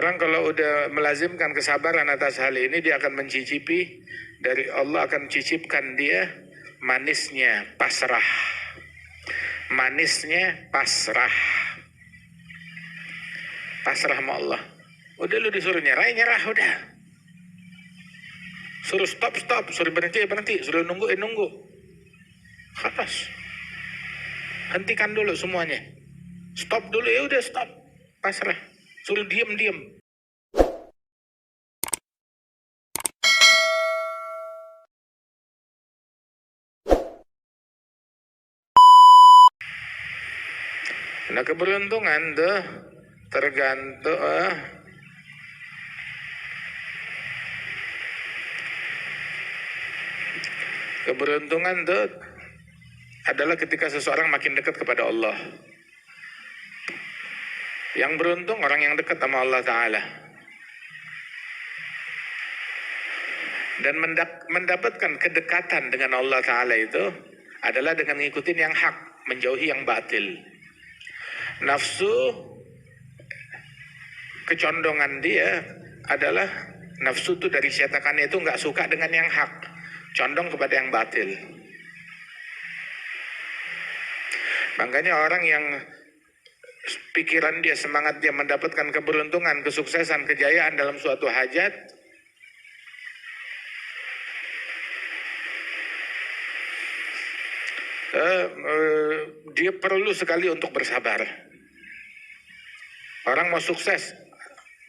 Orang kalau udah melazimkan kesabaran atas hal ini, dia akan mencicipi dari Allah, akan cicipkan dia manisnya pasrah. Manisnya pasrah. Pasrah sama Allah. Udah lu disuruh nyerah, nyerah udah. Suruh stop, suruh berhenti, suruh nunggu, nunggu. Khalas. Hentikan dulu semuanya. Stop dulu, ya udah stop. Pasrah. Suruh diam. Nah, keberuntungan tuh tergantung keberuntungan tuh adalah ketika seseorang makin dekat kepada Allah. Yang beruntung orang yang dekat sama Allah Ta'ala. Dan mendapatkan kedekatan dengan Allah Ta'ala itu adalah dengan ngikutin yang hak, menjauhi yang batil. Nafsu, kecondongan dia adalah nafsu itu dari syaitannya itu nggak suka dengan yang hak, condong kepada yang batil. Makanya orang yang pikiran dia, semangat dia mendapatkan keberuntungan, kesuksesan, kejayaan dalam suatu hajat, dia perlu sekali untuk bersabar. Orang mau sukses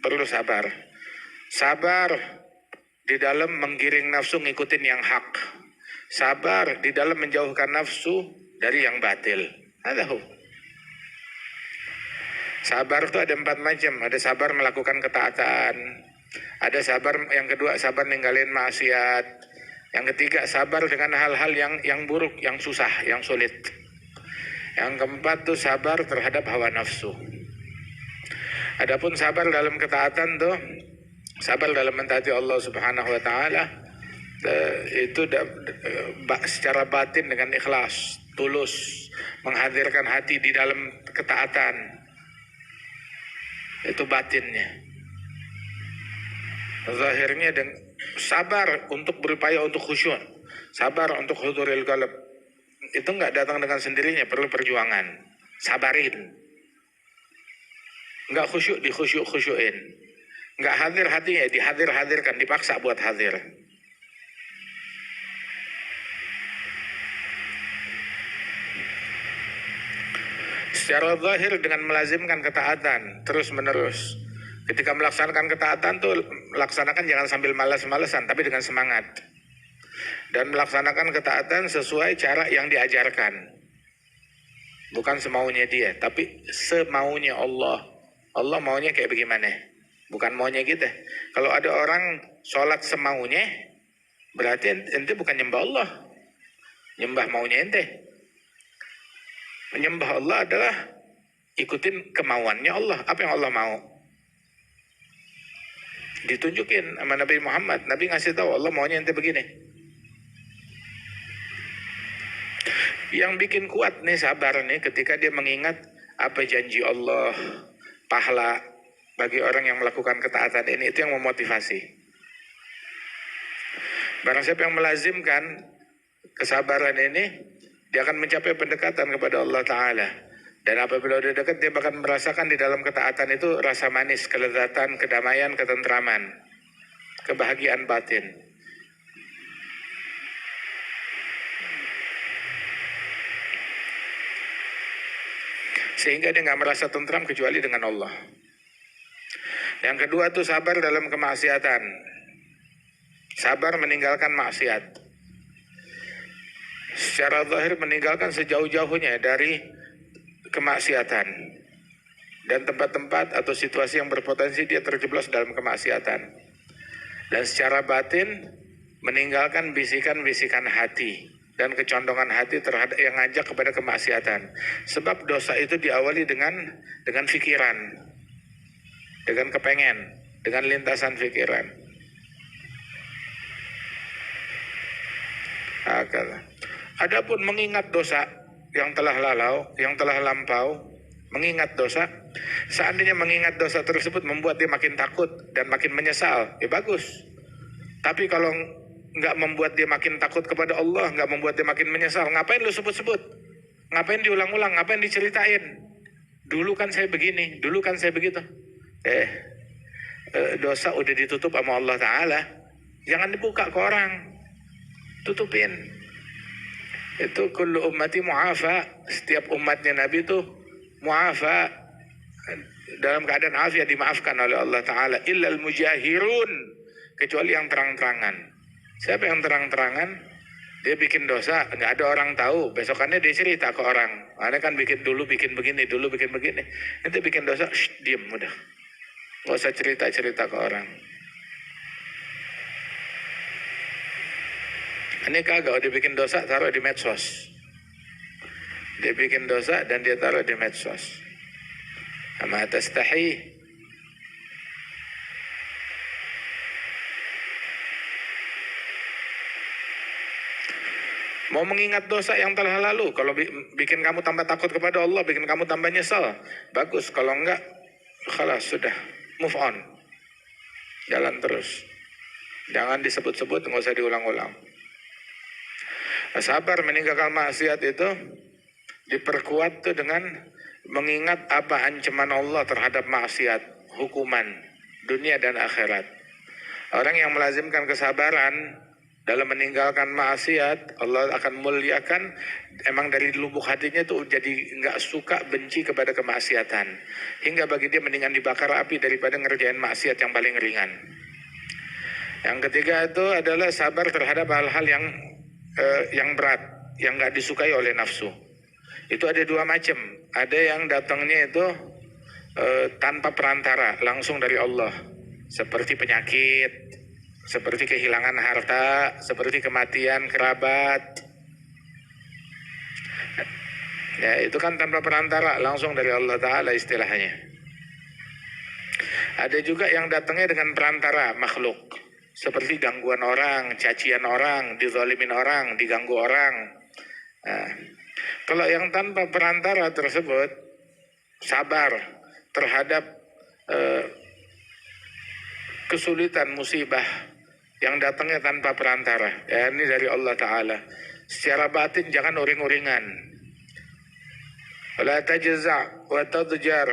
perlu sabar. Sabar di dalam menggiring nafsu ngikutin yang hak. Sabar di dalam menjauhkan nafsu dari yang batil. Sabar itu ada 4 macam. Ada sabar melakukan ketaatan. Ada sabar yang kedua, sabar ninggalin maksiat. Yang ketiga, sabar dengan hal-hal yang buruk, yang susah, yang sulit. Yang keempat tuh sabar terhadap hawa nafsu. Adapun sabar dalam ketaatan tuh, sabar dalam mentaati Allah Subhanahu wa Ta'ala, itu secara batin dengan ikhlas, tulus, menghadirkan hati di dalam ketaatan. Itu batinnya. Zahirnya dengan sabar untuk berupaya untuk khusyuk, sabar untuk huduril qalb. Itu nggak datang dengan sendirinya, perlu perjuangan. Sabarin. Nggak khusyuk, dikhusyuk-khusyuin. Nggak hadir hatinya, dihadir-hadirkan, dipaksa buat hadir. Secara zahir dengan melazimkan ketaatan terus-menerus. Ketika melaksanakan ketaatan tuh laksanakan jangan sambil malas-malesan, tapi dengan semangat. Dan melaksanakan ketaatan sesuai cara yang diajarkan. Bukan semaunya dia, tapi semaunya Allah. Allah maunya kayak bagaimana? Bukan maunya kita. Kalau ada orang sholat semaunya, berarti ente bukan nyembah Allah. Nyembah maunya ente. Menyembah Allah adalah ikutin kemauannya Allah. Apa yang Allah mau? Ditunjukin sama Nabi Muhammad. Nabi ngasih tahu Allah maunya ente begini. Yang bikin kuat nih sabar nih ketika dia mengingat apa janji Allah, pahala bagi orang yang melakukan ketaatan ini, itu yang memotivasi. Barang siapa yang melazimkan kesabaran ini, dia akan mencapai pendekatan kepada Allah Ta'ala. Dan apabila dia dekat, dia akan merasakan di dalam ketaatan itu rasa manis, kelezatan, kedamaian, ketentraman, kebahagiaan batin. Sehingga dia nggak merasa tentram kecuali dengan Allah. Yang kedua tuh sabar dalam kemaksiatan. Sabar meninggalkan maksiat. Secara zahir meninggalkan sejauh-jauhnya dari kemaksiatan. Dan tempat-tempat atau situasi yang berpotensi dia terjeblos dalam kemaksiatan. Dan secara batin meninggalkan bisikan-bisikan hati dan kecondongan hati terhadap yang ngajak kepada kemaksiatan. Sebab dosa itu diawali dengan pikiran, dengan kepengen, dengan lintasan pikiran. Adapun mengingat dosa yang telah lalau, yang telah lampau, mengingat dosa, Seandainya mengingat dosa tersebut membuat dia makin takut dan makin menyesal, ya bagus. Tapi kalau nggak membuat dia makin takut kepada Allah, nggak membuat dia makin menyesal, ngapain lu sebut-sebut? Ngapain diulang-ulang? Ngapain diceritain? Dulu kan saya begini, dulu kan saya begitu. Dosa udah ditutup sama Allah Ta'ala. Jangan dibuka ke orang. Tutupin. Itu kullu ummati mu'afa. Setiap umatnya Nabi itu mu'afa. Dalam keadaan afiat, dimaafkan oleh Allah Ta'ala. Illal mujahirun. Kecuali yang terang-terangan. Siapa yang terang-terangan? Dia bikin dosa, nggak ada orang tahu. Besokannya dia cerita ke orang. Ada kan bikin begini, dulu bikin begini. Nanti bikin dosa, diem udah. Nggak usah cerita-cerita ke orang. Ini kagak, dia bikin dosa, taruh di medsos. Dia bikin dosa dan dia taruh di medsos. Ama tastahi. Mau mengingat dosa yang telah lalu, kalau bikin kamu tambah takut kepada Allah, bikin kamu tambah nyesal, bagus. Kalau enggak, khalas, sudah, move on. Jalan terus. Jangan disebut-sebut, nggak usah diulang-ulang. Sabar meninggalkan maksiat itu diperkuat tuh dengan mengingat apa ancaman Allah terhadap maksiat, hukuman, dunia dan akhirat. Orang yang melazimkan kesabaran dalam meninggalkan maksiat, Allah akan muliakan. Emang dari lubuk hatinya tuh jadi nggak suka, benci kepada kemaksiatan, hingga bagi dia mendingan dibakar api daripada ngerjain maksiat yang paling ringan. Yang ketiga itu adalah sabar terhadap hal-hal yang berat, yang nggak disukai oleh nafsu. Itu ada dua macam. Ada yang datangnya itu tanpa perantara, langsung dari Allah, seperti penyakit, seperti kehilangan harta, seperti kematian kerabat. Ya, itu kan tanpa perantara, langsung dari Allah Ta'ala istilahnya. Ada juga yang datangnya dengan perantara, makhluk. Seperti gangguan orang, cacian orang, dizalimin orang, diganggu orang. Nah, kalau yang tanpa perantara tersebut, sabar terhadap kesulitan, musibah yang datangnya tanpa perantara. Ya, ini dari Allah Ta'ala. Secara batin jangan uring-uringan. La tajza' wa tadjar.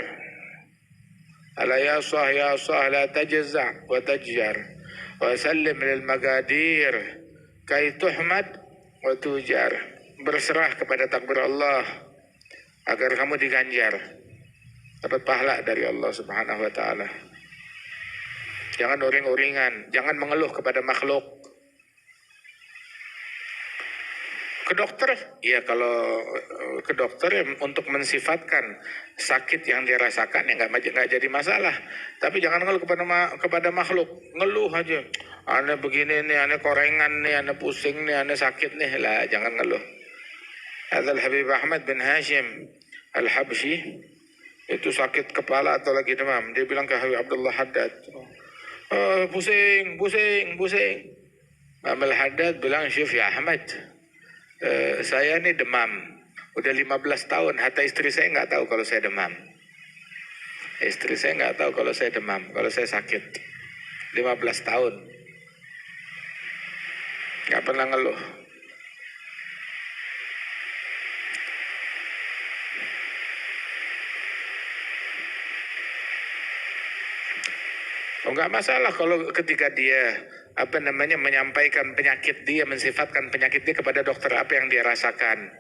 Ala ya sah la tajza' wa tajjar. Wa sallim lil magadir kai tuhmad wa tujar. Berserah kepada takdir Allah agar kamu diganjar, dapat pahala dari Allah Subhanahu wa Ta'ala. Jangan uring-uringan, jangan mengeluh kepada makhluk. Ke dokter, ya kalau ke dokter ya untuk mensifatkan sakit yang dia rasakan ya nggak jadi masalah. Tapi jangan ngeluh kepada makhluk, ngeluh aja. Aneh begini nih, aneh korengan nih, aneh pusing nih, aneh sakit nih, lah jangan ngeluh. Adzal Habib Ahmad bin Hashim Al-Habsyi itu sakit kepala atau lagi demam. Dia bilang ke Habib Abdullah Haddad, pusing. Amal Haddad bilang, Syuf ya Ahmad, saya ini demam. Udah 15 tahun, hatta istri saya nggak tahu kalau saya demam. Istri saya nggak tahu kalau saya demam, kalau saya sakit. 15 tahun. Nggak pernah ngeluh. Enggak masalah kalau ketika dia menyampaikan penyakit dia, mensifatkan penyakit dia kepada dokter apa yang dia rasakan.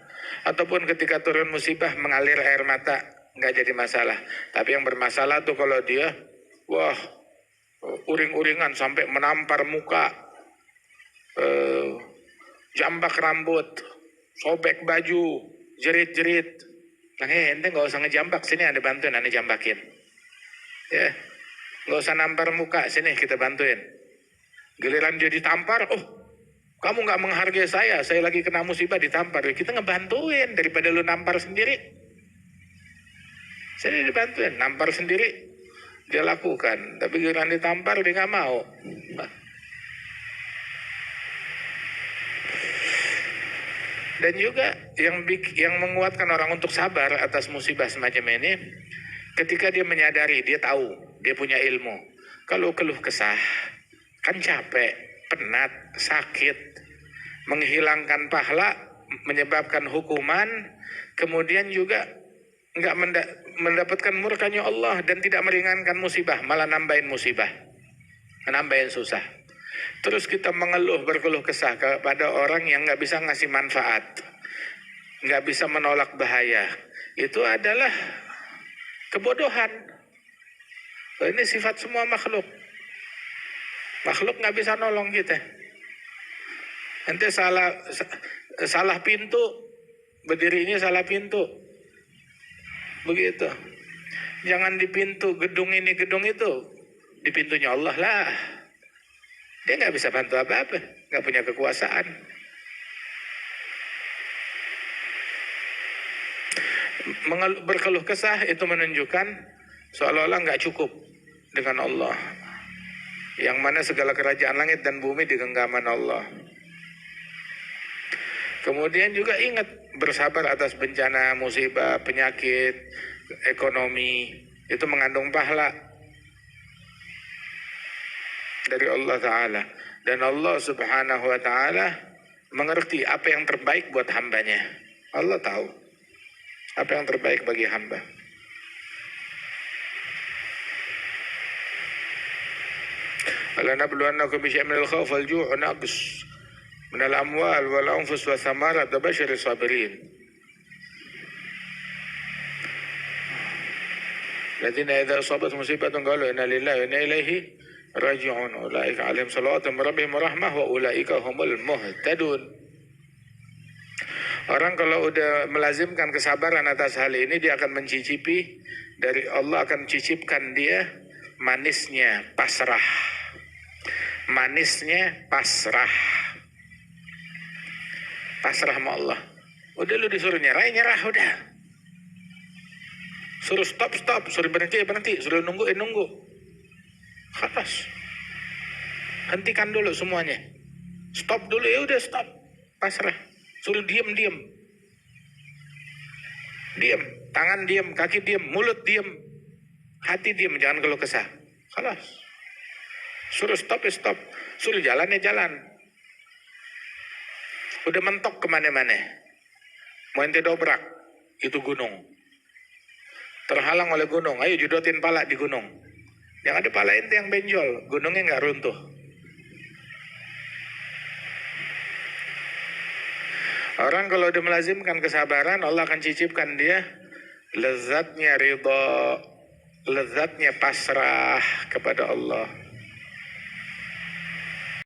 Ataupun ketika turun musibah mengalir air mata, enggak jadi masalah. Tapi yang bermasalah tuh kalau dia uring-uringan sampai menampar muka, jambak rambut, sobek baju, jerit-jerit. Nah, ente nggak usah ngejambak, sini ada bantuin, ane jambakin. Ya. Gak usah nampar muka, sini kita bantuin. Giliran dia ditampar, kamu gak menghargai saya lagi kena musibah ditampar. Kita ngebantuin daripada lu nampar sendiri. Sini dibantuin, nampar sendiri dia lakukan. Tapi giliran ditampar dia gak mau. Dan juga yang menguatkan orang untuk sabar atas musibah semacam ini, Ketika dia menyadari, dia tahu, dia punya ilmu. Kalau keluh kesah, kan capek, penat, sakit, menghilangkan pahala, menyebabkan hukuman, kemudian juga nggak mendapatkan murkanya Allah dan tidak meringankan musibah, malah nambahin musibah, nambahin susah. Terus kita mengeluh, berkeluh kesah kepada orang yang nggak bisa ngasih manfaat, nggak bisa menolak bahaya. Itu adalah kebodohan. Ini sifat semua makhluk. Makhluk nggak bisa nolong kita. Nanti salah pintu, berdirinya salah pintu. Begitu. Jangan di pintu gedung ini, gedung itu. Di pintunya Allah lah. Dia nggak bisa bantu apa-apa. Nggak punya kekuasaan. Berkeluh kesah itu menunjukkan seolah-olah nggak cukup dengan Allah, yang mana segala kerajaan langit dan bumi di genggaman Allah. Kemudian juga ingat, bersabar atas bencana, musibah, penyakit, ekonomi, itu mengandung pahala dari Allah Ta'ala. Dan Allah Subhanahu Wa Ta'ala mengerti apa yang terbaik buat hambanya. Allah tahu apa yang terbaik bagi hamba. Alanabluwannakum bisyai'in minal khawf wal ju' wa naqs minal amwal wal anfus wa thamarat wa basyiris sabirin. Alladzina idza asabat musibatun qalu inna lillahi wa inna ilaihi raji'un. Ulaika 'alaihim salawatun min rabbihim wa rahmah wa ulaika humul muhtadun. Orang kalau udah melazimkan kesabaran atas hal ini, dia akan mencicipi dari Allah, akan cicipkan dia manisnya pasrah. Manisnya pasrah. Pasrah sama Allah. Udah lu disuruh nyerah udah. Suruh stop, suruh berhenti, suruh nunggu. Khalas. Hentikan dulu semuanya. Stop dulu, ya udah stop. Pasrah. Suruh diam. Diam, tangan diam, kaki diam, mulut diam, hati diam, jangan keluh kesah. Khalas. Suruh stop, stop. Suruh jalan, jalan. Udah mentok kemana-mana. Mau ente dobrak, itu gunung. Terhalang oleh gunung, ayo judotin pala di gunung. Yang ada pala ente yang benjol, gunungnya nggak runtuh. Orang kalau udah melazimkan kesabaran, Allah akan cicipkan dia lezatnya ridha, lezatnya pasrah kepada Allah.